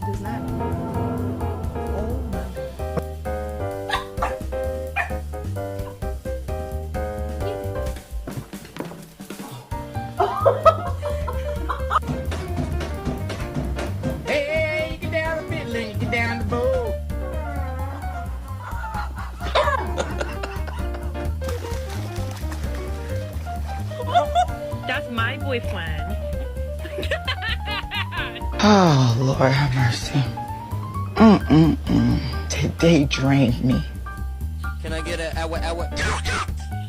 Does not. Oh my. Hey, get down the middle and get down the bowl. That's my boyfriend. Oh, Lord have mercy. Today drained me. Can I get a